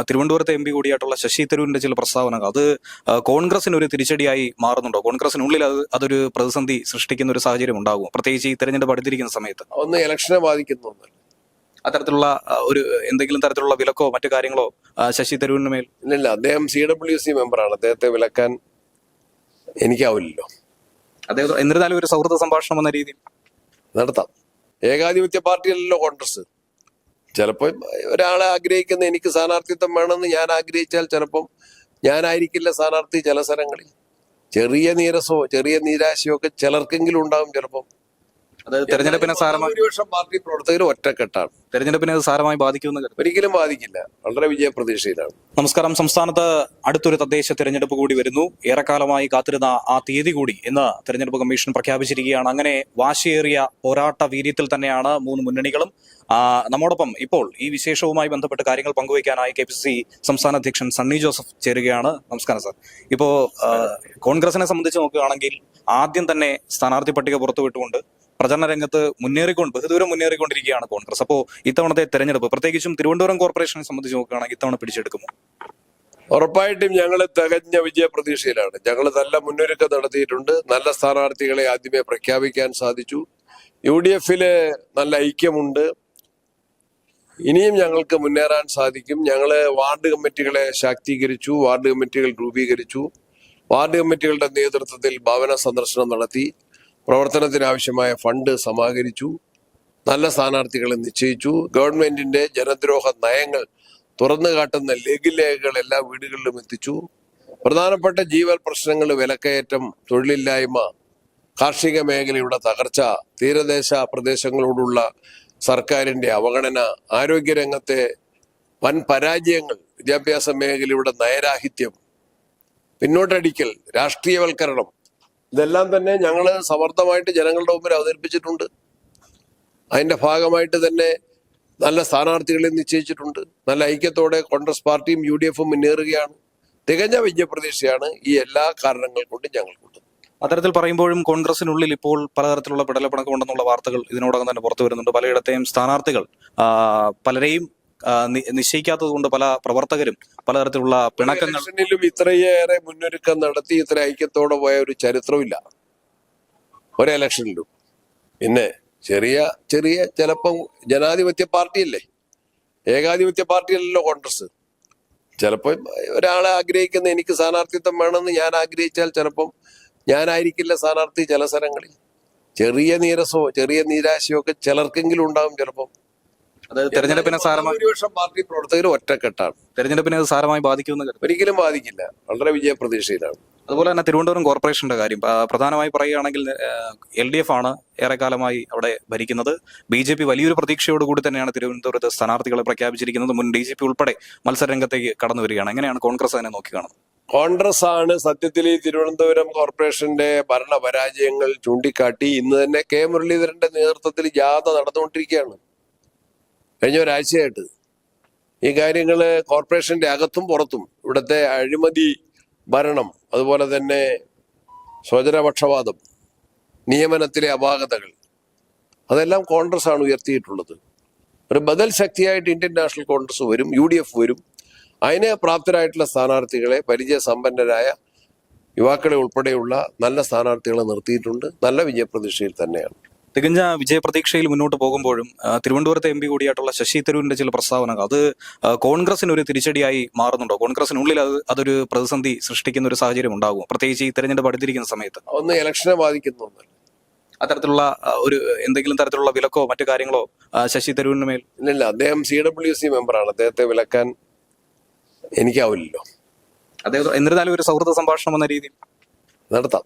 തിരുവനന്തപുരത്തെ M P കൂടിയായിട്ടുള്ള Sasi തരൂരിന്റെ ചില പ്രസ്താവനകൾ അത് കോൺഗ്രസിന് ഒരു തിരിച്ചടിയായി മാറുന്നുണ്ടോ? കോൺഗ്രസിനുള്ളിൽ അതൊരു പ്രതിസന്ധി സൃഷ്ടിക്കുന്ന ഒരു സാഹചര്യം ഉണ്ടാകും, പ്രത്യേകിച്ച് ഈ തെരഞ്ഞെടുപ്പ് അടുത്തിരിക്കുന്ന സമയത്ത്? ഒന്ന് ഇലക്ഷനെ ബാധിക്കുന്നു. അത്തരത്തിലുള്ള ഒരു എന്തെങ്കിലും തരത്തിലുള്ള വിലക്കോ മറ്റു കാര്യങ്ങളോ ശശി തരൂരിന് മേൽ? ഇല്ല, അദ്ദേഹം CWC മെമ്പറാണ്. അദ്ദേഹത്തെ വിലക്കാൻ എനിക്കാവില്ലല്ലോ. അദ്ദേഹം എന്നിരുന്നാലും ഒരു സൗഹൃദ സംഭാഷണം എന്ന രീതിയിൽ നടത്താം. ഏകാധിപത്യ പാർട്ടിയല്ലല്ലോ കോൺഗ്രസ്. ചിലപ്പോൾ ഒരാളെ ആഗ്രഹിക്കുന്ന എനിക്ക് സ്ഥാനാർത്ഥിത്വം വേണമെന്ന് ഞാൻ ആഗ്രഹിച്ചാൽ ചിലപ്പം ഞാനായിരിക്കില്ല സ്ഥാനാർത്ഥി. ചില സ്ഥലങ്ങളിൽ ചെറിയ നീരസോ ചെറിയ നിരാശയോ ഒക്കെ ചിലർക്കെങ്കിലും ഉണ്ടാകും. ചിലപ്പം അത് തെരഞ്ഞെടുപ്പിനെ സാരമായി ഭൂരിപക്ഷം പാർട്ടി പ്രവർത്തകർ ഒറ്റക്കെട്ടാണ്. തെരഞ്ഞെടുപ്പിനെ അത് സാരമായി ബാധിക്കുമെന്ന് ഒരിക്കലും ബാധിക്കില്ല. വളരെ വിജയപ്രതീക്ഷയിലാണ്. നമസ്കാരം. സംസ്ഥാനത്ത് അടുത്തൊരു തദ്ദേശ തെരഞ്ഞെടുപ്പ് കൂടി വരുന്നു. ഏറെക്കാലമായി കാത്തിരുന്ന ആ തീയതി കൂടി ഇന്ന് തെരഞ്ഞെടുപ്പ് കമ്മീഷൻ പ്രഖ്യാപിച്ചിരിക്കുകയാണ്. അങ്ങനെ വാശിയേറിയ പോരാട്ട വീര്യത്തിൽ തന്നെയാണ് മൂന്ന് മുന്നണികളും. നമ്മോടൊപ്പം ഇപ്പോൾ ഈ വിശേഷവുമായി ബന്ധപ്പെട്ട് കാര്യങ്ങൾ പങ്കുവയ്ക്കാനായി KPCC സംസ്ഥാന അധ്യക്ഷൻ സണ്ണി ജോസഫ് ചേരുകയാണ്. നമസ്കാരം സാർ. ഇപ്പോ കോൺഗ്രസിനെ സംബന്ധിച്ച് നോക്കുകയാണെങ്കിൽ ആദ്യം തന്നെ സ്ഥാനാർത്ഥി പട്ടിക പുറത്തുവിട്ടുകൊണ്ട് പ്രചരണ രംഗത്ത് ബഹുദൂരം മുന്നേറിക്കൊണ്ടിരിക്കുകയാണ് കോൺഗ്രസ്. അപ്പോൾ ഇത്തവണത്തെ തെരഞ്ഞെടുപ്പ് പ്രത്യേകിച്ചും തിരുവനന്തപുരം കോർപ്പറേഷനെ സംബന്ധിച്ച് നോക്കുകയാണെങ്കിൽ ഇത്തവണ പിടിച്ചെടുക്കുമോ? ഉറപ്പായിട്ടും ഞങ്ങൾ തികഞ്ഞ വിജയപ്രതീക്ഷയിലാണ്. ഞങ്ങൾ നല്ല മുന്നൊരുക്കം നടത്തിയിട്ടുണ്ട്. നല്ല സ്ഥാനാർത്ഥികളെ ആദ്യമേ പ്രഖ്യാപിക്കാൻ സാധിച്ചു. UDF-ല് നല്ല ഐക്യമുണ്ട്. ഇനിയും ഞങ്ങൾക്ക് മുന്നേറാൻ സാധിക്കും. ഞങ്ങള് വാർഡ് കമ്മിറ്റികളെ ശാക്തീകരിച്ചു, വാർഡ് കമ്മിറ്റികൾ രൂപീകരിച്ചു. വാർഡ് കമ്മിറ്റികളുടെ നേതൃത്വത്തിൽ ഭവന സന്ദർശനം നടത്തി, പ്രവർത്തനത്തിനാവശ്യമായ ഫണ്ട് സമാഹരിച്ചു, നല്ല സ്ഥാനാർത്ഥികളെ നിശ്ചയിച്ചു. ഗവൺമെന്റിന്റെ ജനദ്രോഹ നയങ്ങൾ തുറന്നു കാട്ടുന്ന ലഘുലേഖകൾ എല്ലാ വീടുകളിലും എത്തിച്ചു. പ്രധാനപ്പെട്ട ജീവൽ പ്രശ്നങ്ങൾ, വിലക്കയറ്റം, തൊഴിലില്ലായ്മ, കാർഷിക മേഖലയുടെ തകർച്ച, തീരദേശ പ്രദേശങ്ങളോടുള്ള സർക്കാരിന്റെ അവഗണന, ആരോഗ്യരംഗത്തെ വൻ പരാജയങ്ങൾ, വിദ്യാഭ്യാസ മേഖലയുടെ നയരാഹിത്യം, പിന്നോട്ടടിക്കൽ, രാഷ്ട്രീയവൽക്കരണം, ഇതെല്ലാം തന്നെ ഞങ്ങൾ സമർത്ഥമായിട്ട് ജനങ്ങളുടെ മുമ്പിൽ അവതരിപ്പിച്ചിട്ടുണ്ട്. അതിന്റെ ഭാഗമായിട്ട് തന്നെ നല്ല സ്ഥാനാർത്ഥികളെ നിശ്ചയിച്ചിട്ടുണ്ട്. നല്ല ഐക്യത്തോടെ കോൺഗ്രസ് പാർട്ടിയും UDF-ഉം മുന്നേറുകയാണ്. തികഞ്ഞ വിജയപ്രതീക്ഷയാണ് ഈ എല്ലാ കാരണങ്ങൾ കൊണ്ടും ഞങ്ങൾക്കുണ്ട്. അത്തരത്തിൽ പറയുമ്പോഴും കോൺഗ്രസിനുള്ളിൽ ഇപ്പോൾ പലതരത്തിലുള്ള പിടലപ്പിണക്കം ഉണ്ടെന്നുള്ള വാർത്തകൾ ഇതിനോടകം തന്നെ പുറത്തു വരുന്നുണ്ട്. പലയിടത്തെയും സ്ഥാനാർത്ഥികൾ പലരെയും നിശ്ചയിക്കാത്തത് കൊണ്ട് പല പ്രവർത്തകരും പലതരത്തിലുള്ള പിണക്കങ്ങളിലും ഇത്രയേറെ മുന്നൊരുക്കം നടത്തി ഇത്ര ഐക്യത്തോടെ പോയ ഒരു ചരിത്രമില്ല ഒരു ഇലക്ഷനിലും. പിന്നെ ചെറിയ ചെറിയ ചിലപ്പം ജനാധിപത്യ പാർട്ടിയല്ലേ, ഏകാധിപത്യ പാർട്ടിയല്ലല്ലോ കോൺഗ്രസ്. ചിലപ്പോൾ ഒരാളെ ആഗ്രഹിക്കുന്ന എനിക്ക് സ്ഥാനാർത്ഥിത്വം വേണമെന്ന് ഞാൻ ആഗ്രഹിച്ചാൽ ചിലപ്പം ഞാനായിരിക്കില്ല സ്ഥാനാർത്ഥി. ചില സ്ഥലങ്ങളിൽ ചെറിയ നീരസോ ചെറിയ നിരാശയോ ഒക്കെ ചിലർക്കെങ്കിലും ഉണ്ടാകും. ചിലപ്പം അത് തെരഞ്ഞെടുപ്പിനെ സാരമായി ഭൂരിപക്ഷം പാർട്ടി പ്രവർത്തകർ ഒറ്റക്കെട്ടാണ്. തെരഞ്ഞെടുപ്പിനെ അത് സാരമായി ബാധിക്കുമെന്ന് ഒരിക്കലും ബാധിക്കില്ല. വളരെ വിജയപ്രതീക്ഷയിലാണ്. അതുപോലെ തന്നെ തിരുവനന്തപുരം കോർപ്പറേഷന്റെ കാര്യം പ്രധാനമായി പറയുകയാണെങ്കിൽ LDF ആണ് ഏറെക്കാലമായി അവിടെ ഭരിക്കുന്നത്. BJP വലിയൊരു പ്രതീക്ഷയോടുകൂടി തന്നെയാണ് തിരുവനന്തപുരത്ത് സ്ഥാനാർത്ഥികളെ പ്രഖ്യാപിച്ചിരിക്കുന്നത്. മുൻ DGP ഉൾപ്പെടെ മത്സരരംഗത്തേക്ക് കടന്നു വരികയാണ്. എങ്ങനെയാണ് കോൺഗ്രസ് അതിനെ നോക്കിക്കാണുന്നത്? കോൺഗ്രസ് ആണ് സത്യത്തിൽ ഈ തിരുവനന്തപുരം കോർപ്പറേഷന്റെ ഭരണപരാജയങ്ങൾ ചൂണ്ടിക്കാട്ടി ഇന്ന് തന്നെ K. മുരളീധരന്റെ നേതൃത്വത്തിൽ ജാഥ നടന്നുകൊണ്ടിരിക്കുകയാണ്. കഴിഞ്ഞ ഒരാഴ്ചയായിട്ട് ഈ കാര്യങ്ങള് കോർപ്പറേഷന്റെ അകത്തും പുറത്തും ഇവിടുത്തെ അഴിമതി ഭരണം, അതുപോലെ തന്നെ സ്വജനപക്ഷപാതം, നിയമനത്തിലെ അപാകതകൾ, അതെല്ലാം കോൺഗ്രസ് ആണ് ഉയർത്തിയിട്ടുള്ളത്. ഒരു ബദൽ ശക്തിയായിട്ട് ഇന്ത്യൻ നാഷണൽ കോൺഗ്രസ് വരും, UDF വരും. അതിന് പ്രാപ്തരായിട്ടുള്ള സ്ഥാനാർത്ഥികളെ, പരിചയസമ്പന്നരായ യുവാക്കളെ ഉൾപ്പെടെയുള്ള നല്ല സ്ഥാനാർത്ഥികളെ നിർത്തിയിട്ടുണ്ട്. നല്ല വിജയപ്രതീക്ഷയിൽ തന്നെയാണ്. തികഞ്ഞ വിജയപ്രതീക്ഷയിൽ മുന്നോട്ട് പോകുമ്പോഴും തിരുവനന്തപുരത്തെ MP കൂടിയായിട്ടുള്ള ശശി തരൂരിന്റെ ചില പ്രസ്താവനകൾ അത് കോൺഗ്രസിന് ഒരു തിരിച്ചടിയായി മാറുന്നുണ്ടോ? കോൺഗ്രസിനുള്ളിൽ അതൊരു പ്രതിസന്ധി സൃഷ്ടിക്കുന്ന ഒരു സാഹചര്യം ഉണ്ടാകും, പ്രത്യേകിച്ച് ഈ തെരഞ്ഞെടുപ്പ് അടുത്തിരിക്കുന്ന സമയത്ത്? ഒന്ന് ഇലക്ഷനെ ബാധിക്കുന്നു. അത്തരത്തിലുള്ള ഒരു എന്തെങ്കിലും തരത്തിലുള്ള വിലക്കോ മറ്റു കാര്യങ്ങളോ ശശി തരൂരിന് മേൽ? ഇല്ല, അദ്ദേഹം CWC മെമ്പറാണ്. അദ്ദേഹത്തെ വിലക്കാൻ എനിക്കാവില്ലല്ലോ. അദ്ദേഹം എന്നിരുന്നാലും ഒരു സൗഹൃദ സംഭാഷണം എന്ന രീതിയിൽ നടത്താം.